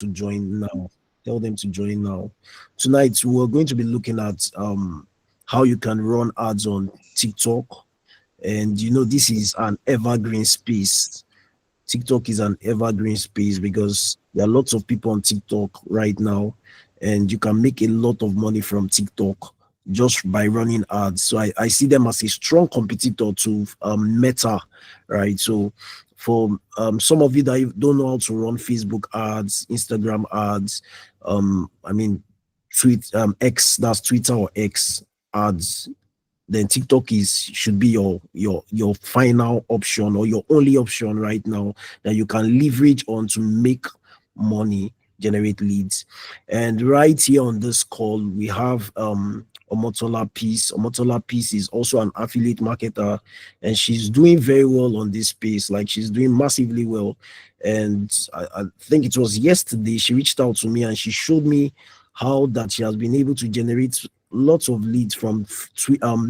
to join now. Tell them to join now. Tonight we're going to be looking at how you can run ads on TikTok. And this is an evergreen space. TikTok is an evergreen space because there are lots of people on TikTok right now, and you can make a lot of money from TikTok just by running ads. So I see them as a strong competitor to Meta, right? So for some of you that don't know how to run Facebook ads, Instagram ads, I mean, X, that's Twitter or X ads, then TikTok should be your final option or your only option right now that you can leverage on to make money, generate leads. And right here on this call, we have Omotola Peace. Omotola Peace is also an affiliate marketer, and she's doing very well on this space. Like, she's doing massively well. And I think it was yesterday she reached out to me and she showed me how that she has been able to generate lots of leads from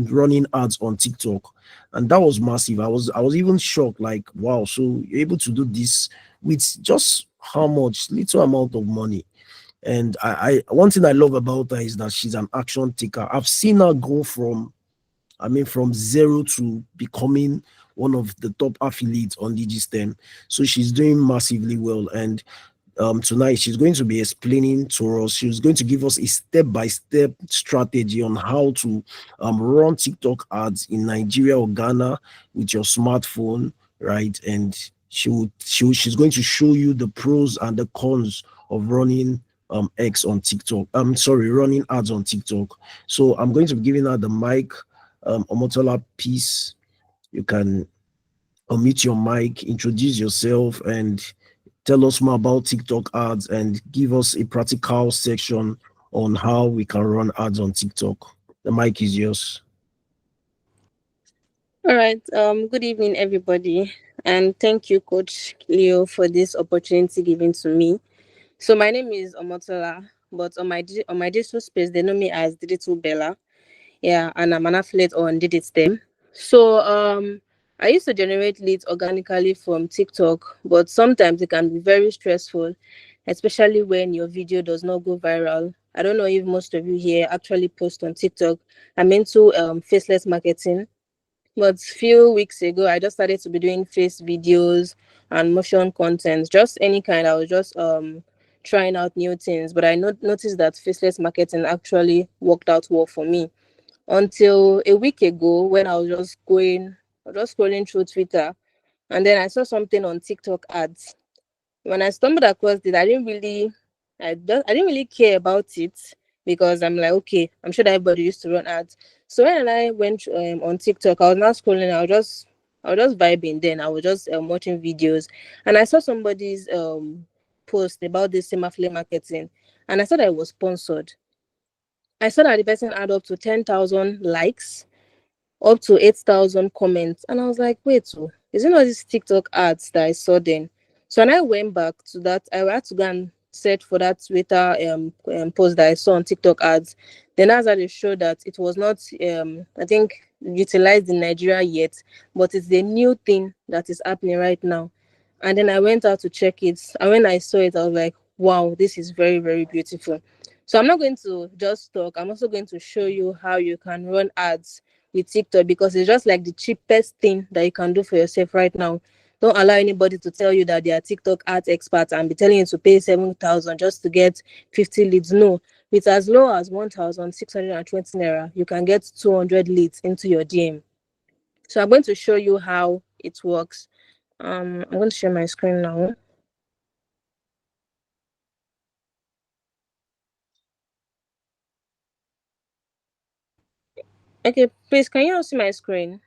running ads on TikTok, and that was massive. I was even shocked, like, wow, so you're able to do this with just how much little amount of money. And I one thing I love about her is that she's an action taker. I've seen her go from zero to becoming one of the top affiliates on Digistem. So she's doing massively well. And tonight she's going to be explaining to us. She's going to give us a step-by-step strategy on how to run TikTok ads in Nigeria or Ghana with your smartphone, right? And she's going to show you the pros and the cons of running X on TikTok. I'm sorry, running ads on TikTok. So I'm going to be giving her the mic. Omotola, Peace. You can unmute your mic, introduce yourself, and tell us more about TikTok ads and give us a practical section on how we can run ads on TikTok. The mic is yours. All right. Good evening, everybody, and thank you, Coach Leo, for this opportunity given to me. So my name is Omotola, but on my digital space they know me as Digital Bella. Yeah, and I'm an affiliate on Digitstem. So I used to generate leads organically from TikTok, but sometimes it can be very stressful, especially when your video does not go viral. I don't know if most of you here actually post on TikTok. I'm into faceless marketing, but few weeks ago, I just started to be doing face videos and motion content, just any kind. I was just trying out new things, but I noticed that faceless marketing actually worked out well for me until a week ago when I was just scrolling through Twitter, and then I saw something on TikTok ads. When I stumbled across it, I didn't really care about it because I'm like, okay, I'm sure that everybody used to run ads. So when I went on TikTok, I was not scrolling. I was just vibing. Then I was just watching videos, and I saw somebody's post about this same affiliate marketing, and I saw that it was sponsored. I saw that the person had up to 10,000 likes, up to 8,000 comments. And I was like, wait, so is it not these TikTok ads that I saw then? So when I went back to that, I had to go and search for that Twitter post that I saw on TikTok ads. Then as I showed that it was not, I think, utilized in Nigeria yet, but it's the new thing that is happening right now. And then I went out to check it. And when I saw it, I was like, wow, this is very, very beautiful. So I'm not going to just talk. I'm also going to show you how you can run ads with TikTok because it's just like the cheapest thing that you can do for yourself right now. Don't allow anybody to tell you that they are TikTok ads experts and be telling you to pay 7,000 just to get 50 leads. No, with as low as 1,620 naira, you can get 200 leads into your DM. So I'm going to show you how it works. I'm going to share my screen now. Okay, please, can you all see my screen?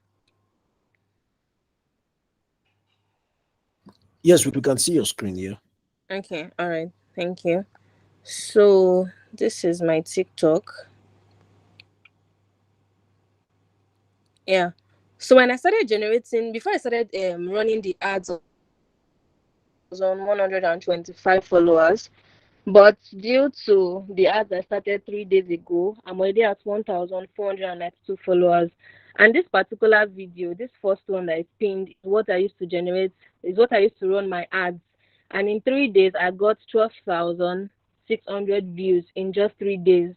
Yes, we can see your screen here. Okay, all right, thank you. So this is my TikTok. Yeah. So when I started generating, before I started running the ads on TikTok, I was on 125 followers. But due to the ads I started 3 days ago, I'm already at 1,492 followers. And this particular video, this first one that I pinned, is what I used to generate, is what I used to run my ads And in 3 days, I got 12,600 views in just 3 days.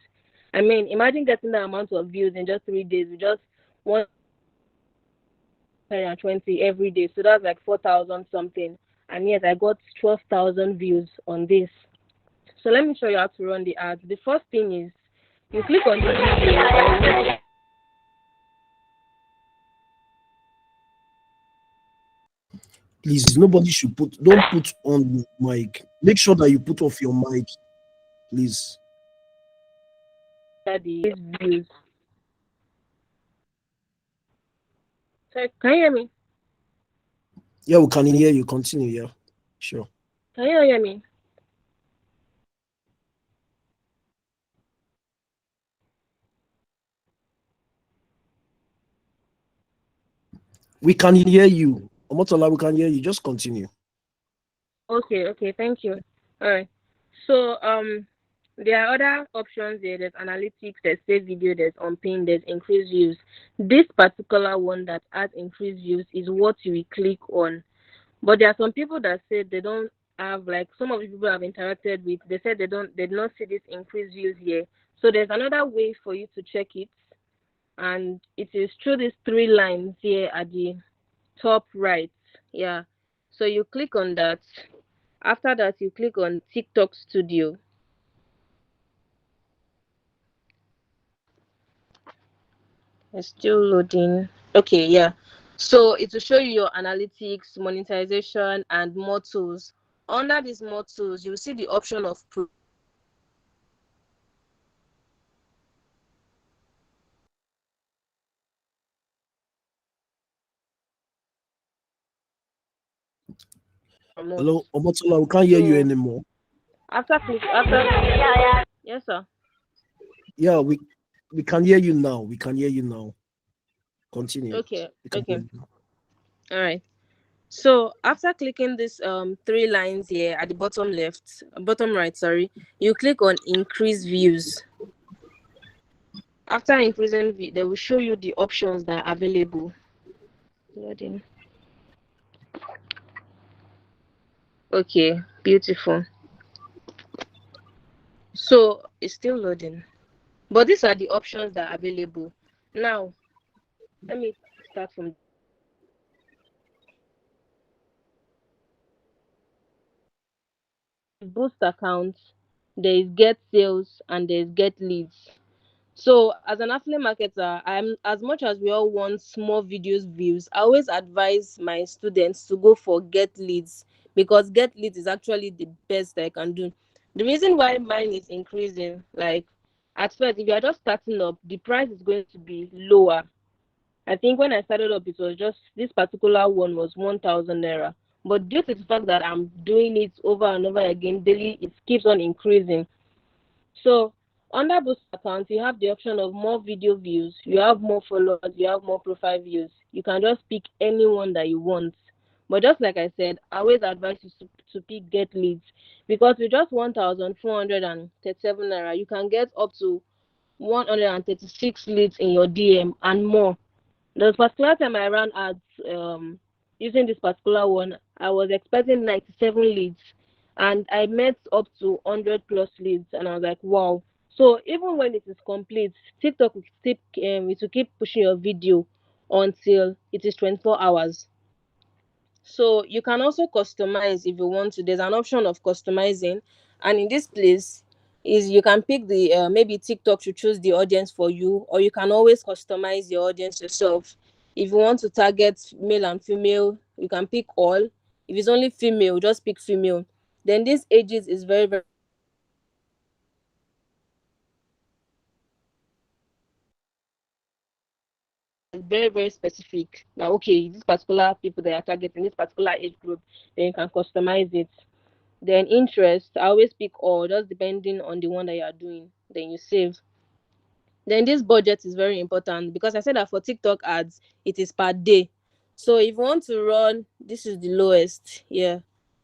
I mean, imagine getting the amount of views in just 3 days with just 120 every day. So that's like 4,000 something. And yet I got 12,000 views on this. So let me show you how to run the ads. The first thing is you click on the video. Please, nobody should don't put on your mic. Make sure that you put off your mic, please. The views. So can you hear me? Yeah, we can hear you. Continue. Yeah, sure. Can you hear me? We can hear you. Omotola, we can hear you. Just continue. Okay, okay, thank you. All right. So there are other options here. There's analytics, there's save video, there's on pin, there's increased views. This particular one that has increased views is what you will click on. But there are some people that say they don't have, like some of the people I've interacted with, they said they did not see this increased views here. So there's another way for you to check it, and it is through these three lines here at the top right. Yeah. So you click on that. After that, you click on TikTok Studio. It's still loading. Okay, yeah. So it will show you your analytics, monetization, and more tools. Under these more tools, you will see the option of promote. Hello, Omotola, we can't hear you So anymore. after yes sir. Yeah, we can hear you now. We can hear you now. Continue. Okay, We can hear okay. you. All right. So after clicking this three lines here at the bottom right, sorry, you click on increase views. After increasing they will show you the options that are available. Loading. Okay, beautiful. So it's still loading. But these are the options that are available. Now, let me start from boost accounts, there is get sales, and there is get leads. So as an affiliate marketer, I'm as much as we all want small videos views, I always advise my students to go for get leads, because get leads is actually the best I can do. The reason why mine is increasing, like at first, if you are just starting up, the price is going to be lower. I think when I started up, it was just this particular one was 1,000 naira. But due to the fact that I'm doing it over and over again daily, it keeps on increasing. So under boost account, you have the option of more video views, you have more followers, you have more profile views. You can just pick anyone that you want. But just like I said, I always advise you to pick get leads, because with just 1,437 naira, you can get up to 136 leads in your DM and more. The particular time I ran ads using this particular one, I was expecting 97 leads, and I met up to 100 plus leads, and I was like, wow. So even when it is complete, TikTok it will keep pushing your video until it is 24 hours. So you can also customize if you want to. There's an option of customizing, and in this place is you can pick the maybe TikTok to choose the audience for you, or you can always customize your audience yourself. If you want to target male and female, you can pick all. If it's only female, just pick female. Then this ages is very very specific. Now, okay, this particular people they are targeting this particular age group, then you can customize it. Then interest, I always pick all, just depending on the one that you are doing. Then you save. Then this budget is very important, because I said that for TikTok ads, it is per day. So if you want to run, this is the lowest. Yeah,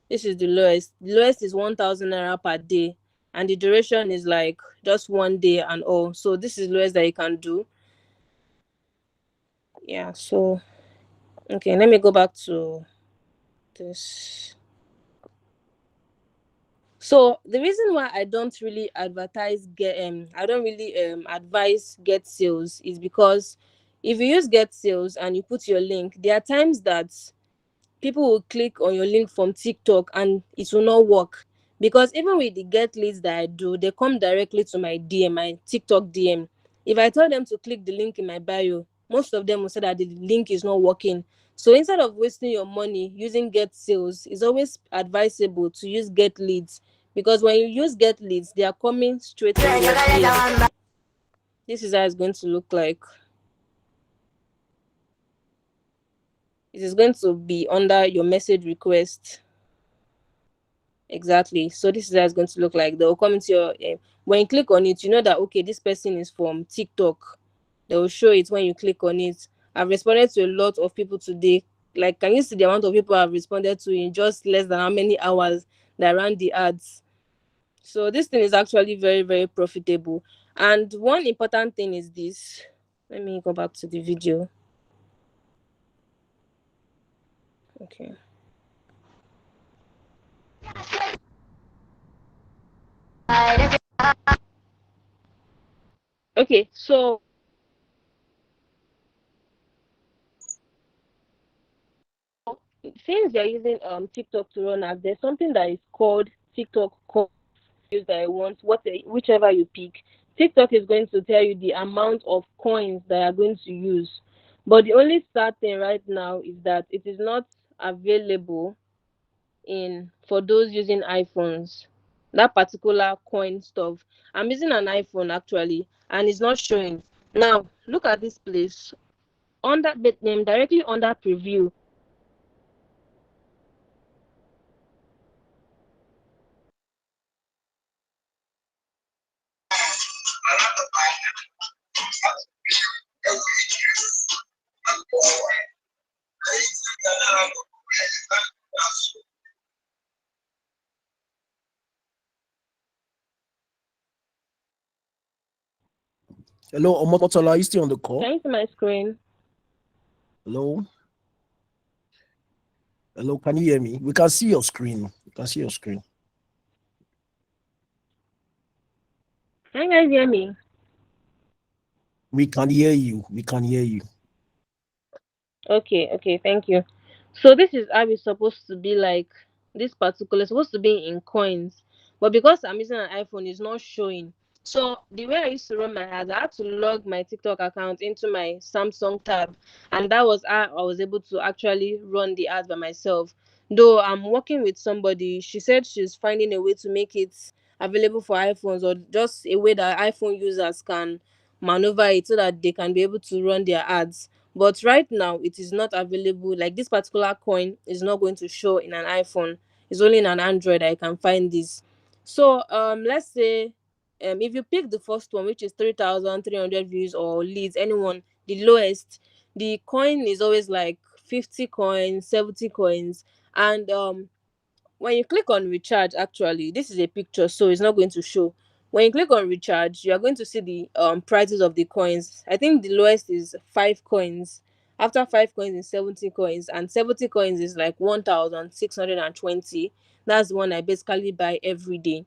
this is the lowest. The lowest is 1,000 naira per day, and the duration is like just 1 day and all. So this is lowest that you can do. Yeah. So okay, let me go back to this. So the reason why I don't really I don't really advise get sales is because if you use get sales and you put your link, there are times that people will click on your link from TikTok and it will not work. Because even with the get leads that I do, they come directly to my DM, my TikTok DM. If I tell them to click the link in my bio, most of them will say that the link is not working. So instead of wasting your money using get sales, it's always advisable to use get leads, because when you use get leads, they are coming straight in your DM. This is how it's going to look like. It is going to be under your message request. Exactly. So this is how it's going to look like. They'll come into your when you click on it, you know that okay, this person is from TikTok. They will show it when you click on it. I've responded to a lot of people today. Like, can you see the amount of people I've responded to in just less than how many hours that I ran the ads? So this thing is actually very, very profitable. And one important thing is this. Let me go back to the video. Okay. Okay. So since you're using TikTok to run ads, there's something that is called TikTok coins. Use that I want, whichever you pick. TikTok is going to tell you the amount of coins that you're going to use. But the only sad thing right now is that it is not available in for those using iPhones. That particular coin stuff. I'm using an iPhone actually, and it's not showing. Now look at this place under the name directly under preview. Hello, Omotola, are you still on the Can call? you see my screen? Hello? Hello, can you hear me? We can see your screen. We can see your screen. Can you guys hear me? We can hear you. We can hear you. Okay, okay, thank you. So this is how it's supposed to be like. This particular supposed to be in coins, but because I'm using an iPhone, it's not showing. So the way I used to run my ads, I had to log my TikTok account into my Samsung tab, and that was how I was able to actually run the ads by myself. Though I'm working with somebody, she said she's finding a way to make it available for iPhones, or just a way that iPhone users can maneuver it so that they can be able to run their ads. But right now it is not available. Like, this particular coin is not going to show in an iPhone. It's only in an Android I can find this. So let's say if you pick the first one, which is 3,300 views or leads, anyone, the lowest, the coin is always like 50 coins, 70 coins. And when you click on recharge, actually this is a picture, so it's not going to show. When you click on recharge, you are going to see the prices of the coins. I think the lowest is 5 coins. After 5 coins is 70 coins, and 70 coins is like 1,620. That's the one I basically buy every day.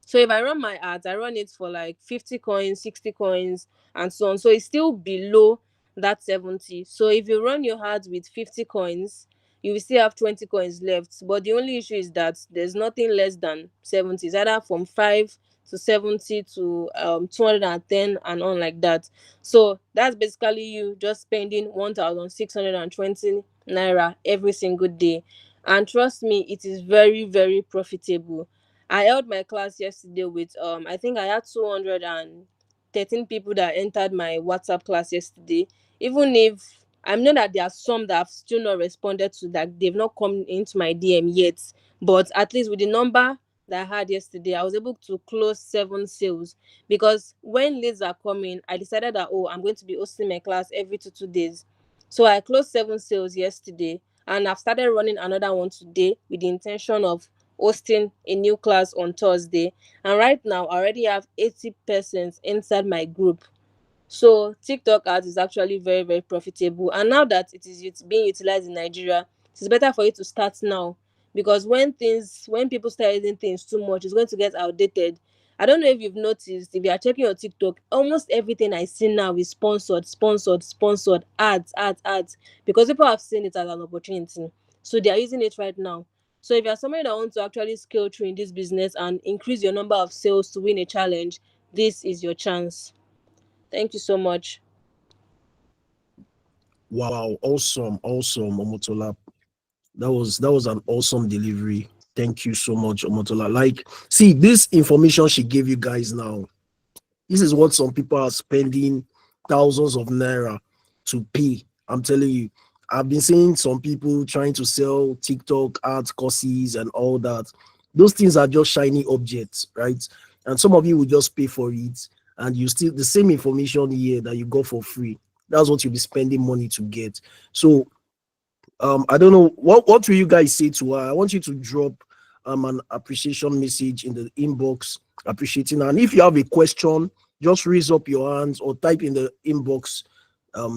So if I run my ads, I run it for like 50 coins, 60 coins, and so on. So it's still below that 70. So if you run your ads with 50 coins, you will still have 20 coins left. But the only issue is that there's nothing less than 70. It's either from 5 to 70 to 210 and on like that. So that's basically you just spending 1,620 naira every single day. And trust me, it is very, very profitable. I held my class yesterday with I think I had 213 people that entered my WhatsApp class yesterday. Even if I know that there are some that have still not responded to that, they've not come into my DM yet. But at least with the number that I had yesterday, I was able to close 7 sales. Because when leads are coming, I decided that, oh, I'm going to be hosting my class every two days. So I closed 7 sales yesterday, and I've started running another one today with the intention of hosting a new class on Thursday. And right now, I already have 80 persons inside my group. So TikTok ads is actually very, very profitable. And now that it is being utilized in Nigeria, it is better for you to start now, because when people start using things too much, it's going to get outdated. I don't know if you've noticed, if you are checking your TikTok, almost everything I see now is sponsored, ads, because people have seen it as an opportunity. So they are using it right now. So if you're somebody that wants to actually scale through in this business and increase your number of sales to win a challenge, this is your chance. Thank you so much. Wow, awesome, Omotola. That was an awesome delivery. Thank you so much, Omotola. Like, see, this information she gave you guys now, this is what some people are spending thousands of naira to pay. I'm telling you. I've been seeing some people trying to sell TikTok ads, courses, and all that. Those things are just shiny objects, right? And some of you will just pay for it, and you still the same information here that you got for free. That's what you'll be spending money to get. So I don't know what will you guys say to her. I want you to drop an appreciation message in the inbox appreciating her. And if you have a question, just raise up your hands or type in the inbox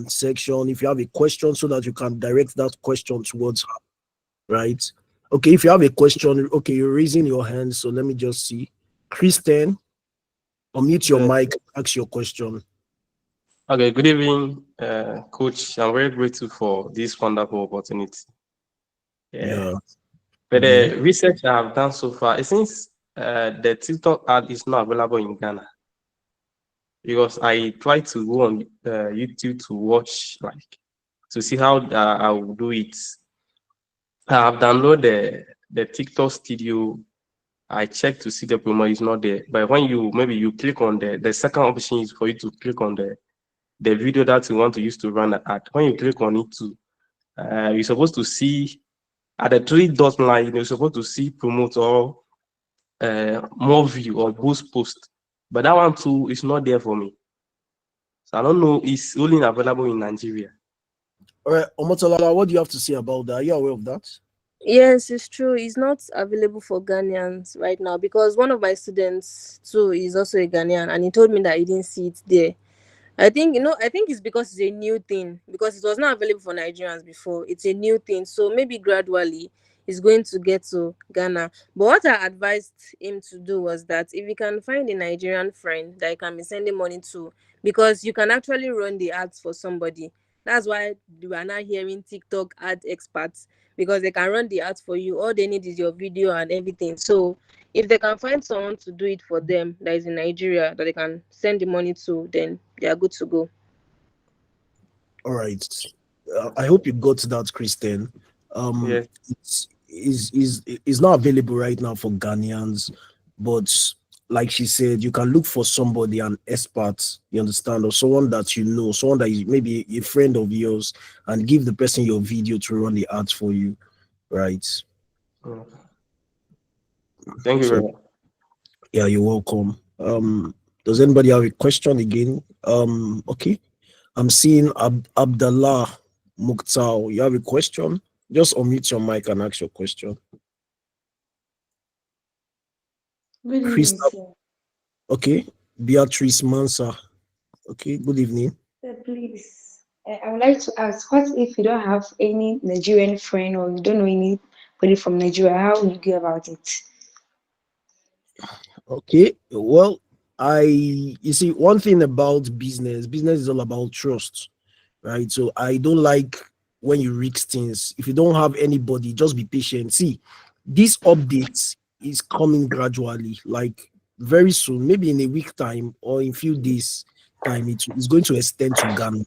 section if you have a question so that you can direct that question towards her, right? Okay, if you have a question, okay, you're raising your hand, so let me just see. Kristen, unmute your Yes. mic, ask your question. Okay, good evening, Coach. I'm very grateful for this wonderful opportunity. Yeah. Yeah, But yeah. the research I have done so far, it seems the TikTok ad is not available in Ghana because I tried to go on YouTube to watch, like, to see how I will do it. I have downloaded the TikTok studio. I checked to see the promo is not there. But when you maybe you click on the second option is for you to click on the video that you want to use to run the ad. When you click on it too, you're supposed to see at the three dot line, you're supposed to see promote or more view or boost post. But that one too is not there for me. So I don't know, it's only available in Nigeria. All right, Omotola, what do you have to say about that? Are you aware of that? Yes, it's true. It's not available for Ghanaians right now because one of my students too is also a Ghanaian and he told me that he didn't see it there. I think it's because it's a new thing because it was not available for Nigerians before. It's a new thing. So maybe gradually it's going to get to Ghana. But what I advised him to do was that if you can find a Nigerian friend that you can be sending money to, because you can actually run the ads for somebody. That's why we are now hearing TikTok ad experts because they can run the ads for you. All they need is your video and everything. So if they can find someone to do it for them that is in Nigeria that they can send the money to, then they are good to go. All right. I hope you got that, Kristen. Yes. It's not available right now for Ghanaians, but like she said, you can look for somebody, an expert, you understand, or someone that you know, someone that is maybe a friend of yours, and give the person your video to run the ads for you, right? Mm. Thank you very So much. yeah, you're welcome. Does anybody have a question again? Okay. I'm seeing Abdallah Mukhtar. You have a question? Just unmute your mic and ask your question. Good evening, Krista, sir. okay. Beatrice Mansa. Okay, good evening. Sir, please, I would like to ask, what if you don't have any Nigerian friend or you don't know anybody from Nigeria? How will you go about it? Okay, well, you see, one thing about business is all about trust, right? So I don't like when you risk things. If you don't have anybody, just be patient. See, this update is coming gradually, like very soon, maybe in a week time or in few days time, it's going to extend to Ghana,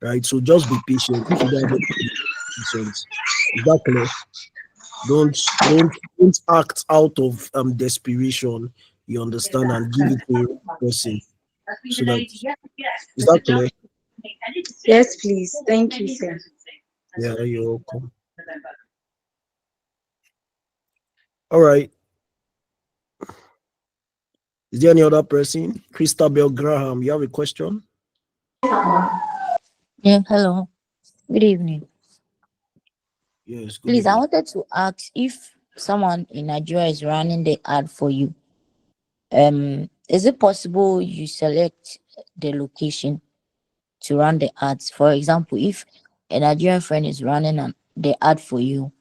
right? So just be patient. If you don't have any patience, is that clear? Don't act out of desperation. You understand, and give it to a person so that is that clear? Yes, please. Thank you, sir. Yeah, you're welcome. All right. Is there any other person? Christabel Graham, you have a question? Yeah, hello. Good evening. Yes, good Please, I evening. wanted to ask if someone in Nigeria is running the ad for you. Is it possible you select the location to run the ads? For example, if a Nigerian friend is running the ad for you,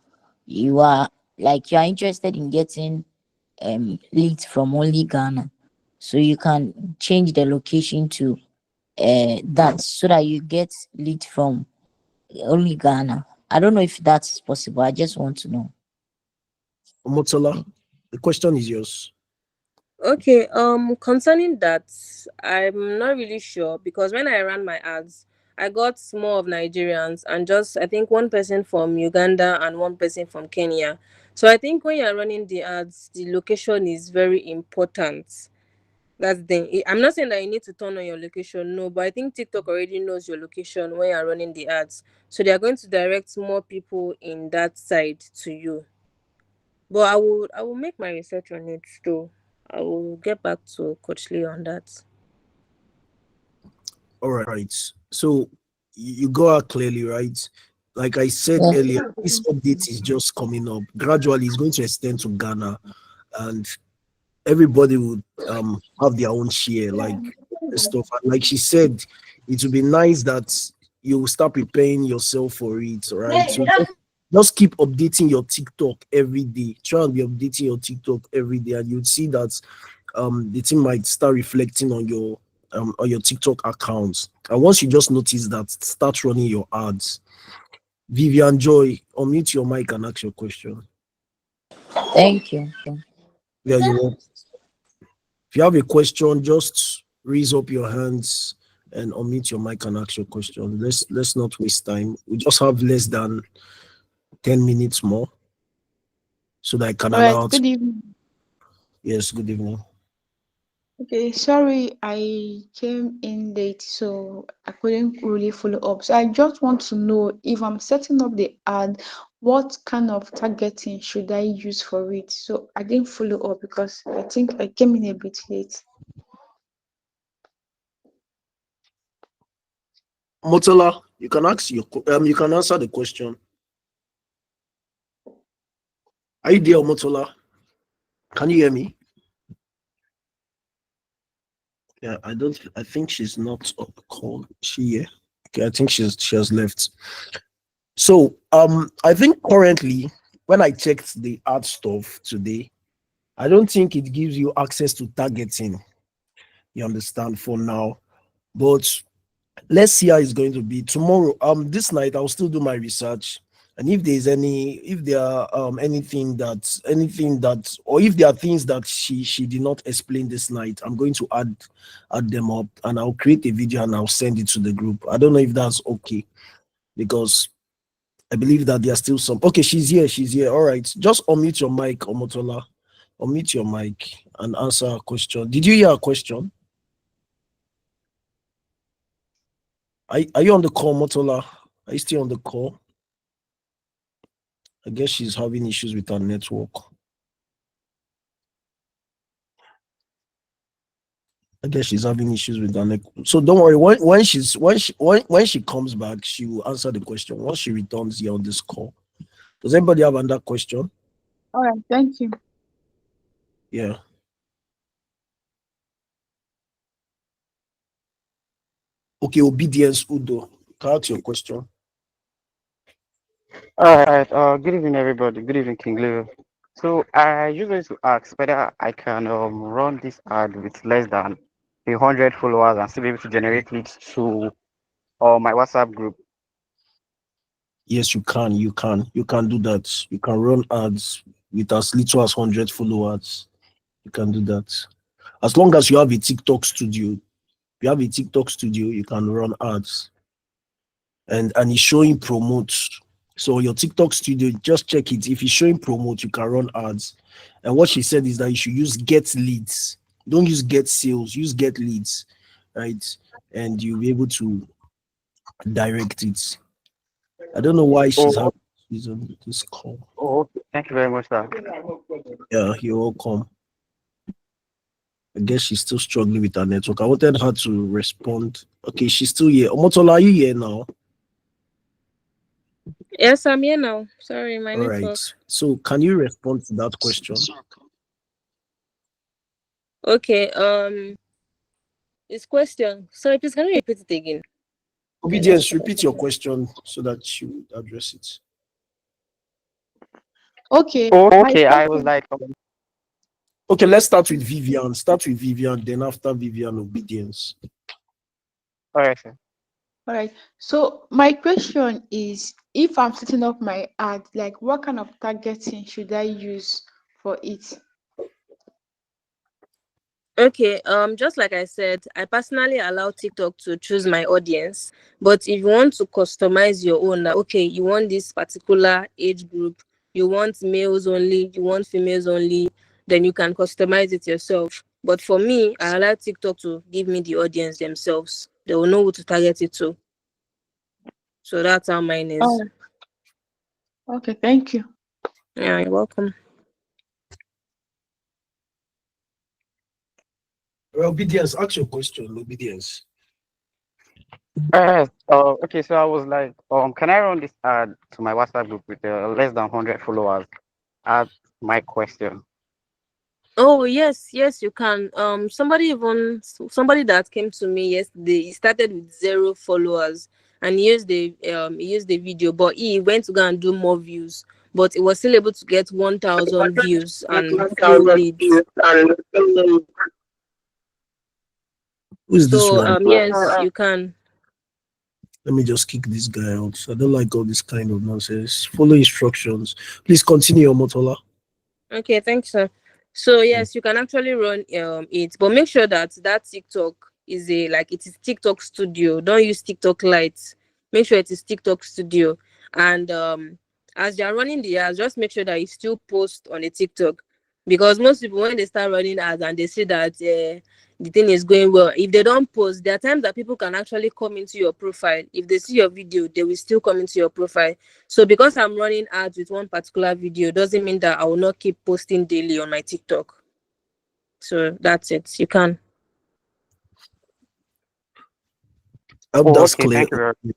you are like you are interested in getting leads from only Ghana, so you can change the location to that, so that you get lead from only Ghana. I don't know if that's possible. I just want to know. Omotola, the question is yours. Okay, concerning that, I'm not really sure because when I ran my ads, I got more of Nigerians and just I think one person from Uganda and one person from Kenya. So I think when you're running the ads, the location is very important. That's the thing. I'm not saying that you need to turn on your location, no, but I think TikTok already knows your location when you're running the ads. So they are going to direct more people in that side to you. But I will make my research on it too. I will get back to Coach Lee on that. All right. So you go out clearly, right? Like I said Yeah. earlier, this update is just coming up. Gradually, it's going to extend to Ghana, and everybody would have their own share, like stuff. And like she said, it would be nice that you will start preparing yourself for it, right? So just keep updating your TikTok every day. Try and be updating your TikTok every day, and you'd see that the thing might start reflecting on your TikTok accounts. And once you just notice that, start running your ads. Vivian Joy, unmute your mic and ask your question. Thank you. Yeah, you will. If you have a question, just raise up your hands and unmute your mic and ask your question. Let's not waste time. We just have less than 10 minutes more, so that I can All right, allow. good evening. Yes, good evening. Okay, sorry, I came in late, so I couldn't really follow up. So I just want to know if I'm setting up the ad, what kind of targeting should I use for it? So I didn't follow up because I think I came in a bit late. Motola, you can ask you can answer the question. Are you there, Motola? Can you hear me? Yeah, I think she's not on the call. Is she here? Okay, I think she has left. So I think currently when I checked the ad stuff today, I don't think it gives you access to targeting. You understand for now. But let's see how it's going to be tomorrow. This night I'll still do my research. And if there are anything that, or if there are things that she did not explain this night, I'm going to add them up, and I'll create a video and I'll send it to the group. I don't know if that's okay, because I believe that there are still some. Okay, she's here. She's here. All right. Just unmute your mic, Omotola. Unmute your mic and answer a question. Did you hear a question? Are you on the call, Motola? Are you still on the call? I guess she's having issues with her network. I guess she's having issues with her network. So don't worry. When she comes back, she will answer the question. Once she returns here on this call. Does anybody have another question? All right, thank you. Yeah. Okay, obedience, Udo. Count your question. All right. Good evening, everybody. Good evening, King Leo. So I usually to ask whether I can run this ad with less than 100 followers and still be able to generate leads to my WhatsApp group. Yes, you can. You can do that. You can run ads with as little as 100 followers. You can do that. As long as you have a TikTok studio. If you have a TikTok studio, you can run ads. And it's showing promotes. So your TikTok studio, just check it. If it's showing promote, you can run ads. And what she said is that you should use get leads. Don't use get sales, use get leads, right? And you'll be able to direct it. I don't know why Oh, she's on this call. oh, okay. Thank you very much, sir. Yeah, you're welcome. I guess she's still struggling with her network. I wanted her to respond. Okay, she's still here. Omotola, are you here now? Yes, I'm here now. Sorry, my All right. network. So can you respond to that question? Okay, this question. Sorry, please can you repeat it again? I lost Obedience, it. repeat your question so that she would address it. Okay, my Okay, I was question. like, Okay, let's start with Vivian. Start with Vivian, then after Vivian, obedience. all right, sir. All right. So my question is, if I'm setting up my ad, like what kind of targeting should I use for it? Okay, just like I said, I personally allow TikTok to choose my audience. But if you want to customize your own, like, okay, you want this particular age group, you want males only, you want females only, then you can customize it yourself. But for me, I allow TikTok to give me the audience themselves. They will know who to target it to. So that's how mine is. Oh, okay. Thank you. Yeah, you're welcome. Well, obedience, ask your question, obedience. Okay, so I was like, can I run this ad to my WhatsApp group with less than 100 followers? Add my question. Oh yes, yes, you can. Somebody that came to me yesterday. He started with 0 followers, and he used the video, but he went to go and do more views, but he was still able to get 1,000 views and few leads. Who is this So one? yes, you can. Let me just kick this guy out. I don't like all this kind of nonsense. Follow instructions. Please continue, Motola. Okay, thanks, sir. So yes, you can actually run it, but make sure that TikTok is a like it is TikTok Studio. Don't use TikTok Lite. Make sure it is TikTok Studio. And as you're running the ads, just make sure that you still post on a TikTok, because most people when they start running ads and they see that the thing is going well, if they don't post, there are times that people can actually come into your profile. If they see your video, they will still come into your profile. So because I'm running ads with one particular video doesn't mean that I will not keep posting daily on my TikTok. So that's it. You can. I hope Oh, that's okay, clear. thank you very You're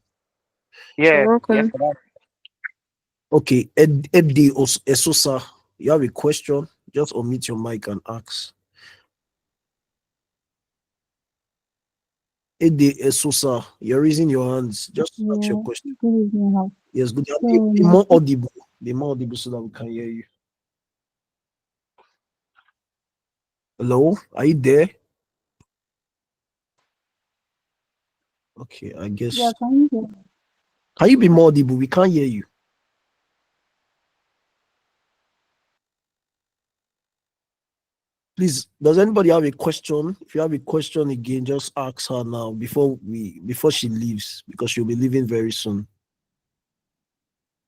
Yeah, yes, welcome. for that. Okay, Ed Esosa, you have a question? Just unmute your mic and ask. Ede Esosa, you're raising your hands. Just ask your Yeah, question. good evening. Yes, good. So Be my more audible. Be more audible so that we can hear you. Hello, are you there? Okay, I yeah, guess. can you hear me? Can you be more audible? We can't hear you. Please, does anybody have a question? If you have a question again, just ask her now before she leaves, because she'll be leaving very soon.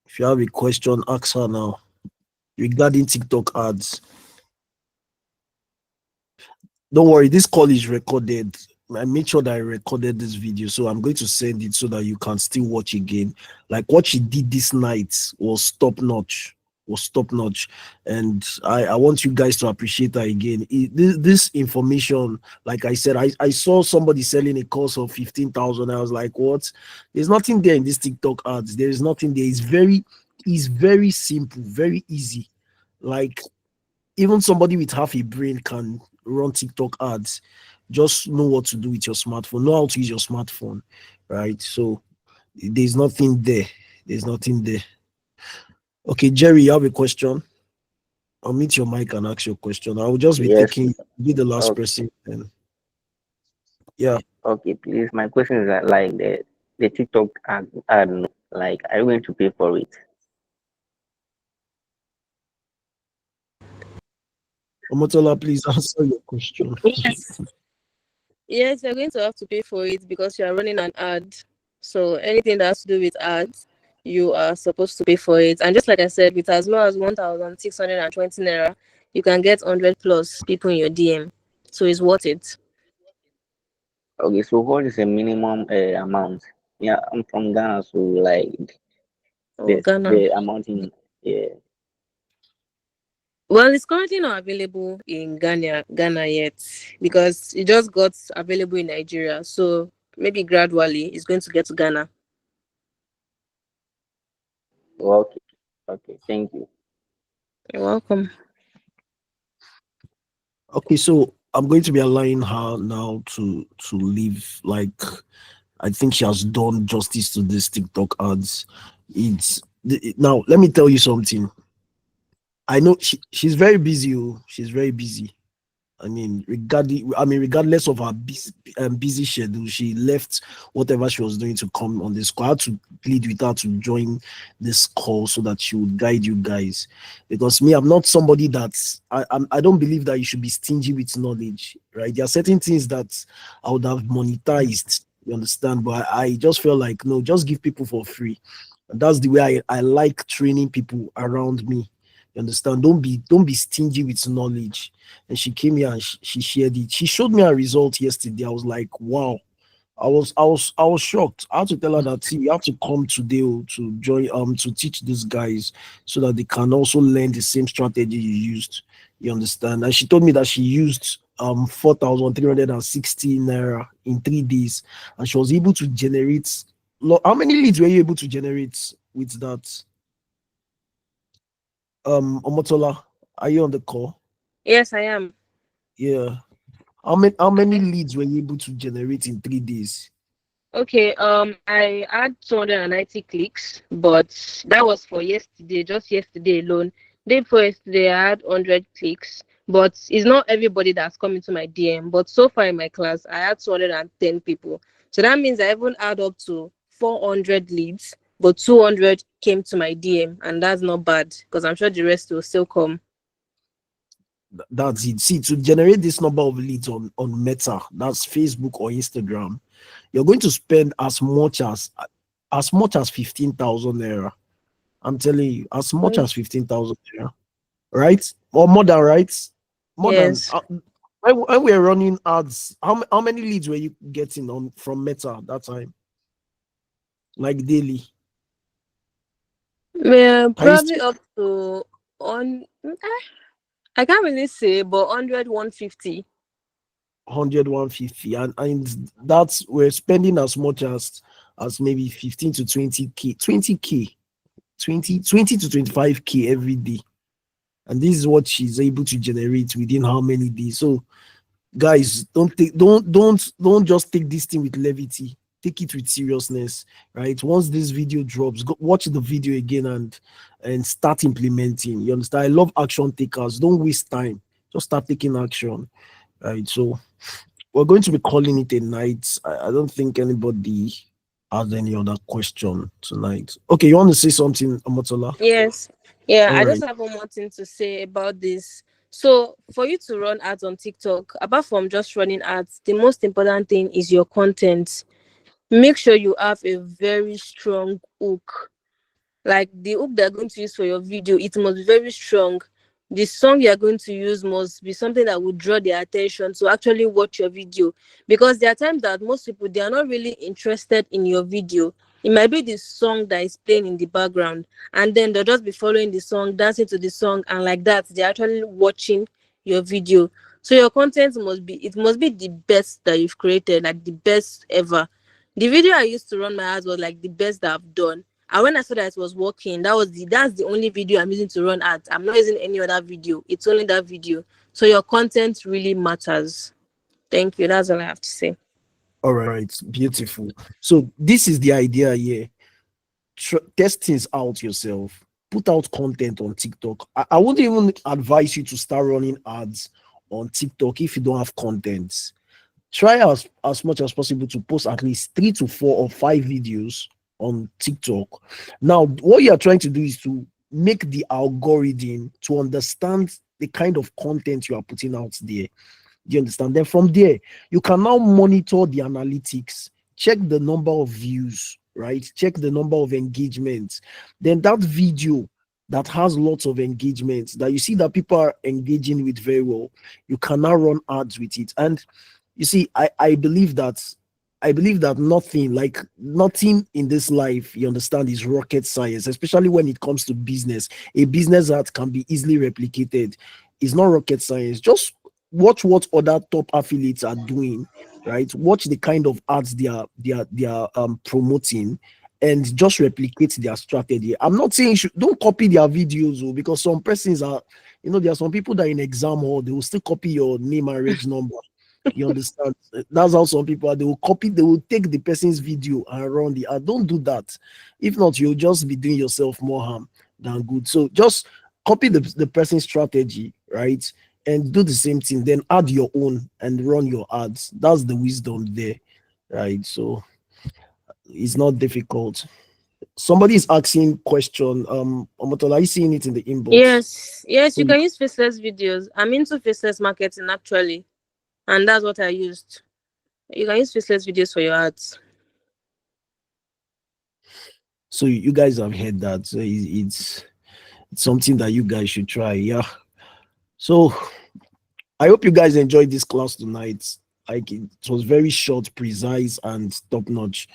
If you have a question, ask her now regarding TikTok ads. Don't worry, this call is recorded. I made sure that I recorded this video, so I'm going to send it so that you can still watch again. Like what she did this night was top notch. Was top notch, and I want you guys to appreciate her again. This information, like I said, I saw somebody selling a course of 15,000. I was like, what? There's nothing there in this TikTok ads. There is nothing there. It's very simple, very easy. Like even somebody with half a brain can run TikTok ads. Just know what to do with your smartphone, know how to use your smartphone, right? So there's nothing there. There's nothing there. Okay, Jerry, you have a question? I'll meet your mic and ask your question. I will just be Yes. taking be the last Okay. person. And yeah, Okay. Please. My question is that like the TikTok ad, like, are you going to pay for it? Omotola, please answer your question. Yes. Yes, you're going to have to pay for it because you're running an ad. So anything that has to do with ads, you are supposed to pay for it. And just like I said, with as low as 1,620 naira, you can get 100 plus people in your DM. So it's worth it. Okay. So what is the minimum amount? Yeah, I'm from Ghana, so like Oh, this Ghana. the amount in yeah. Well, it's currently not available in Ghana yet because it just got available in Nigeria. So maybe gradually it's going to get to Ghana. Okay. Okay. Thank you. You're welcome. Okay, so I'm going to be allowing her now to leave. Like I think she has done justice to this TikTok ads. Now let me tell you something. I know she's very busy. Oh, she's very busy. Regardless of her busy schedule, she left whatever she was doing to come on this call. I had to plead with her to join this call so that she would guide you guys. Because me, I'm not somebody that's I don't believe that you should be stingy with knowledge, right? There are certain things that I would have monetized, you understand, but I just felt like no, just give people for free. And that's the way I like training people around me. You understand? Don't be stingy with knowledge. And she came here and she shared it. She showed me a result yesterday. I was like, wow. I was shocked. I had to tell her that, see, you have to come today, to join to teach these guys so that they can also learn the same strategy you used. You understand? And she told me that she used 4,360 naira in 3 days, and she was able to generate. How many leads were you able to generate with that? Omotola, are you on the call? Yes, I am. Yeah. How many leads were you able to generate in 3 days? Okay, I had 290 clicks, but that was for yesterday, just yesterday alone. Day before yesterday, I had 100 clicks, but it's not everybody that's coming to my DM. But so far in my class, I had 210 people. So that means I even add up to 400 leads, but 200 came to my DM, and that's not bad because I'm sure the rest will still come. That's it. See, to generate this number of leads on Meta, that's Facebook or Instagram, you're going to spend as much as 15,000 naira. I'm telling you, as much Mm. as 15,000 naira, right? Or more than, right? More than. Yes. When we're running ads, how many leads were you getting on from Meta that time? Like daily? Yeah, Can you probably up to on. I can't really say, but 100, 150. 100 150, and that's we're spending as much as maybe 15 to 20k, 20k, 20 to 25k every day, and this is what she's able to generate within how many days. So guys, don't just take this thing with levity. Take it with seriousness, right? Once this video drops, go watch the video again and start implementing. You understand? I love action takers. Don't waste time. Just start taking action, right? So we're going to be calling it a night. I don't think anybody has any other question tonight. Okay, you want to say something, Amotola? Yes. Yeah, All I just right. have one more thing to say about this. So, for you to run ads on TikTok, apart from just running ads, the most important thing is your content. Make sure you have a very strong hook. Like the hook they're going to use for your video, it must be very strong. The song you're going to use must be something that will draw their attention to actually watch your video. Because there are times that most people they are not really interested in your video. It might be the song that is playing in the background, and then they'll just be following the song, dancing to the song, and like that, they're actually watching your video. So your content must be the best that you've created, like the best ever. The video I used to run my ads was like the best that I've done. And when I saw that it was working, that's the only video I'm using to run ads. I'm not using any other video. It's only that video. So your content really matters. Thank you. That's all I have to say. All right. Beautiful. So this is the idea here. Test things out yourself. Put out content on TikTok. I wouldn't even advise you to start running ads on TikTok if you don't have content. Try as much as possible to post at least 3 to 4 or 5 videos on TikTok. Now, what you are trying to do is to make the algorithm to understand the kind of content you are putting out there. Do you understand? Then from there, you can now monitor the analytics, check the number of views, right? Check the number of engagements. Then that video that has lots of engagements that you see that people are engaging with very well, you can now run ads with it. And you see, I believe that nothing in this life, you understand, is rocket science, especially when it comes to business. A business that can be easily replicated is not rocket science. Just watch what other top affiliates are doing, right? Watch the kind of ads they are promoting, and just replicate their strategy. I'm not saying don't copy their videos, oh, because some persons are, there are some people that in exam hall they will still copy your name and reg number. You understand? That's how some people are. They will take the person's video and run the ad. Don't do that. If not, you'll just be doing yourself more harm than good. So just copy the person's strategy, right? And do the same thing, then add your own and run your ads. That's the wisdom there, right? So it's not difficult. Somebody is asking question. Omotola, are you seeing it in the inbox? Yes, yes, So you can use faceless videos. I'm into faceless marketing actually, and that's what I used. You can use faceless videos for your ads. so you guys have heard that. So it's something that you guys should try. Yeah. So I hope you guys enjoyed this class tonight. Like it was very short, precise, and top notch.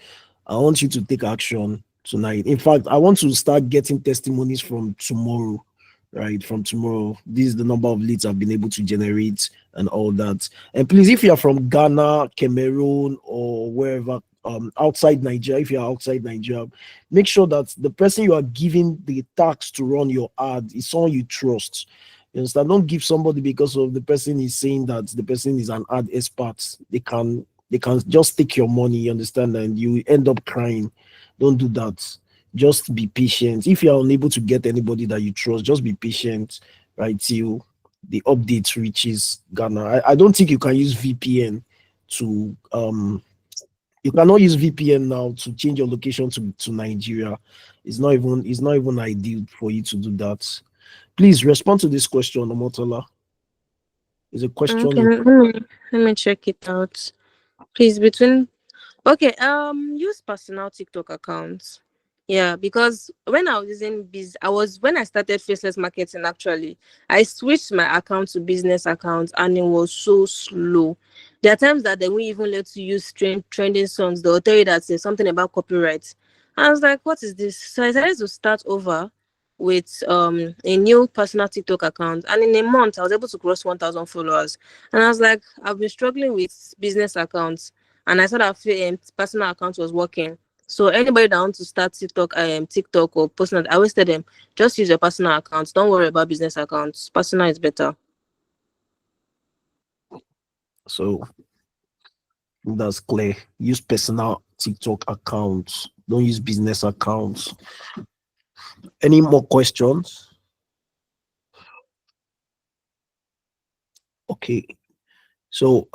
I want you to take action tonight. In fact, I want to start getting testimonies from tomorrow, right? From tomorrow. This is the number of leads I've been able to generate and all that. And please, if you're from Ghana, Cameroon, or wherever, outside Nigeria, if you're outside Nigeria, make sure that the person you are giving the tax to run your ad is someone you trust. You understand? Don't give somebody because of the person is saying that the person is an ad expert. They can just take your money, you understand, and you end up crying. Don't do that. Just be patient. If you're unable to get anybody that you trust, just be patient, right, till the update reaches Ghana. I don't think you can use VPN to you cannot use VPN now to change your location to Nigeria. It's not even ideal for you to do that. Please respond to this question, Omotola. Is a Okay, question. let me check it out. Please between Okay, use personal TikTok accounts. Yeah, because when I was using when I started faceless marketing actually, I switched my account to business account and it was so slow. There are times that they won't even let you use trending songs. They'll tell you that there's something about copyright. I was like, what is this? So I decided to start over with a new personal TikTok account, and in a month I was able to cross 1,000 followers. And I was like, I've been struggling with business accounts, and I saw that personal account was working. So anybody that wants to start TikTok or personal, I always tell them, just use your personal accounts. Don't worry about business accounts. Personal is better. So that's clear. Use personal TikTok accounts. Don't use business accounts. Any more questions? Okay. So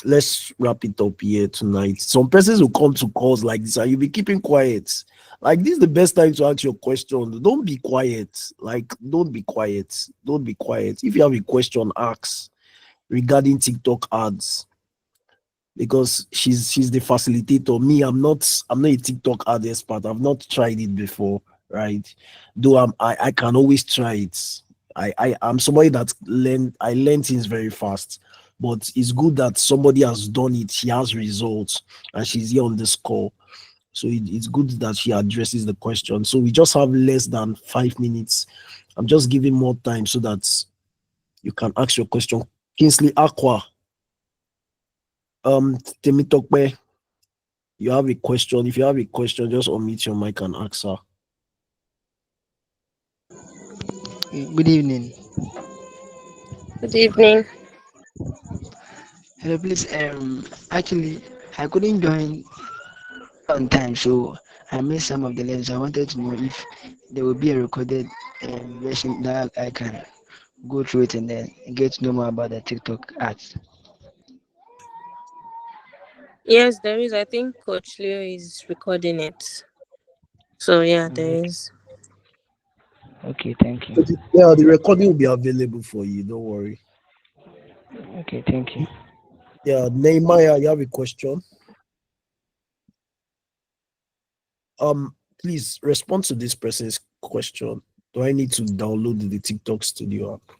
let's wrap it up here tonight. Some persons will come to calls like this and you'll be keeping quiet. Like this is the best time to ask your question. Don't be quiet. Like don't be quiet. Don't be quiet. If you have a question, ask regarding TikTok ads because she's the facilitator. Me, I'm not a TikTok ad expert. I've not tried it before, right? Though I can always try it. I'm somebody that I learn things very fast. But it's good that somebody has done it, she has results, and she's here on this call. So it's good that she addresses the question. So we just have less than 5 minutes. I'm just giving more time so that you can ask your question. Kingsley Aqua, Temitokpe, you have a question. If you have a question, just unmute your mic and ask her. Good evening. Good evening. Hello, please. Actually, I couldn't join on time, so I missed some of the lessons. I wanted to know if there will be a recorded version that I can go through it and then get to know more about the TikTok ads. Yes, there is. I think Coach Leo is recording it. So yeah, Mm, there is. Okay, thank you. Yeah, the recording will be available for you. Don't worry. Okay, thank you. Yeah, Nehemiah, you have a question. Please respond to this person's question. Do I need to download the TikTok Studio app?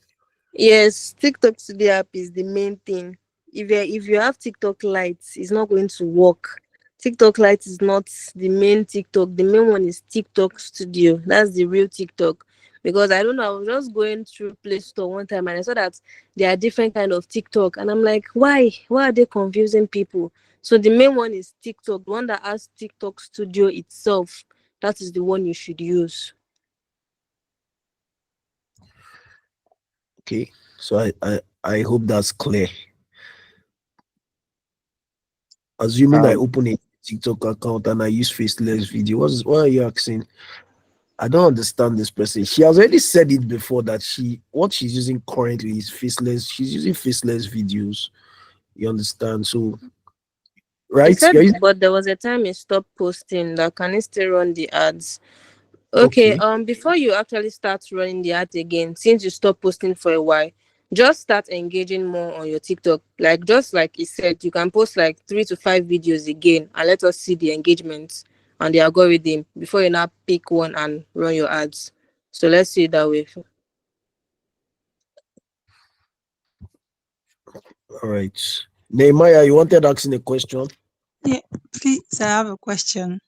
Yes, TikTok Studio app is the main thing. If you have TikTok Lite, it's not going to work. TikTok Lite is not the main TikTok. The main one is TikTok Studio. That's the real TikTok. Because I don't know, I was just going through Play Store one time and I saw that there are different kind of TikTok, and I'm like, why? Why are they confusing people? So the main one is TikTok, the one that has TikTok Studio itself. That is the one you should use. Okay, so I hope that's clear. Assuming I Um, open a TikTok account and I use faceless video, what are you asking? I don't understand this person. She has already said it before that what she's using currently is faceless. She's using faceless videos. You understand? So He right? said, Yeah. but there was a time he stopped posting. That can he still run the ads? Okay, Okay. before you actually start running the ad again, since you stopped posting for a while, just start engaging more on your TikTok. Like just like he said, you can post like 3 to 5 videos again and let us see the engagement and the algorithm before you now pick one and run your ads. So let's see it that way. All right. Nehemiah, you wanted asking a question? Yeah, please, I have a question.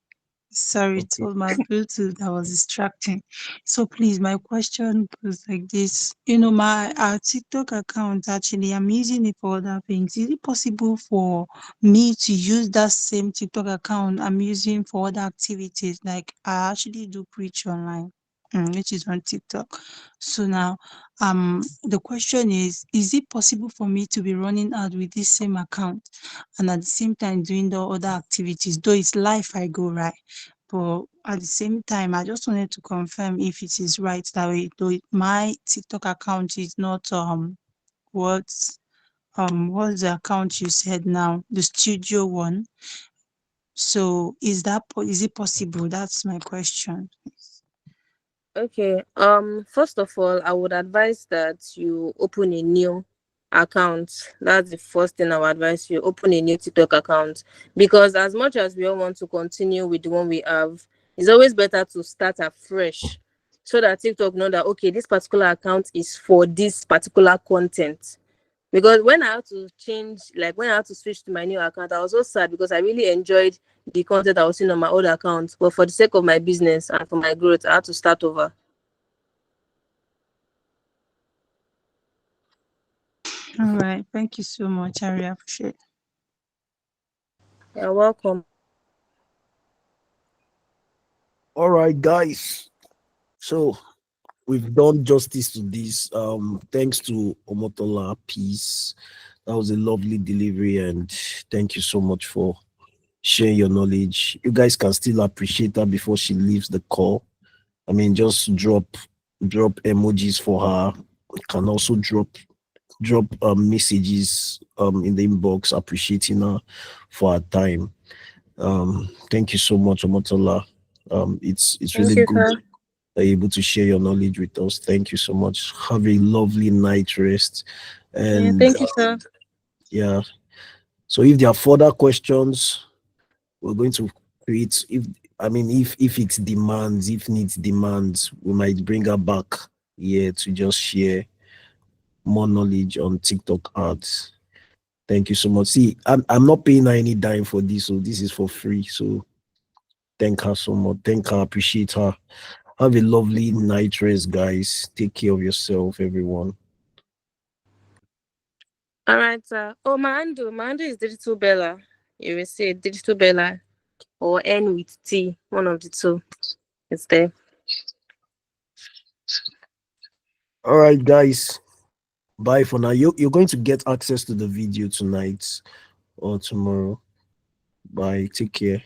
Sorry, it Okay. was my Bluetooth that was distracting. So please, my question goes like this. You know, my TikTok account actually, I'm using it for other things. Is it possible for me to use that same TikTok account I'm using for other activities? Like I actually do preach online, which is on TikTok. So now, the question is it possible for me to be running ad with this same account and at the same time doing the other activities? Though it's live, I go right. But at the same time, I just wanted to confirm if it is right that way. Though my TikTok account is not what's the account you said now, the studio one. So is it possible? That's my question. Okay. First of all, I would advise that you open a new account. That's the first thing I would advise you. Open a new TikTok account because as much as we all want to continue with the one we have, it's always better to start afresh so that TikTok know that okay, this particular account is for this particular content. Because when I had to change, like when I had to switch to my new account, I was so sad because I really enjoyed the content I was seeing on my old account. But for the sake of my business and for my growth, I had to start over. All right. Thank you so much. I really appreciate it. You're welcome. All right, guys. So we've done justice to this. Thanks to Omotola. Peace. That was a lovely delivery, and thank you so much for sharing your knowledge. You guys can still appreciate her before she leaves the call. I mean, just drop emojis for her. You can also drop messages in the inbox appreciating her for her time. Thank you so much, Omotola. It's Thank really you, good sir. that you're able to share your knowledge with us. Thank you so much. Have a lovely night rest. Yeah, And thank you, sir. yeah, so if there are further questions, we're going to create. If it demands, if needs demands, we might bring her back here to just share more knowledge on TikTok ads. Thank you so much. See, I'm not paying her any dime for this, so this is for free. So thank her so much. Thank her, appreciate her. Have a lovely night rest, guys. Take care of yourself, everyone. All right, sir. Oh, my handle is Digital Bella. You will see Digital Bella or N with T, one of the two. It's there. All right, guys. Bye for now. You're going to get access to the video tonight or tomorrow. Bye. Take care.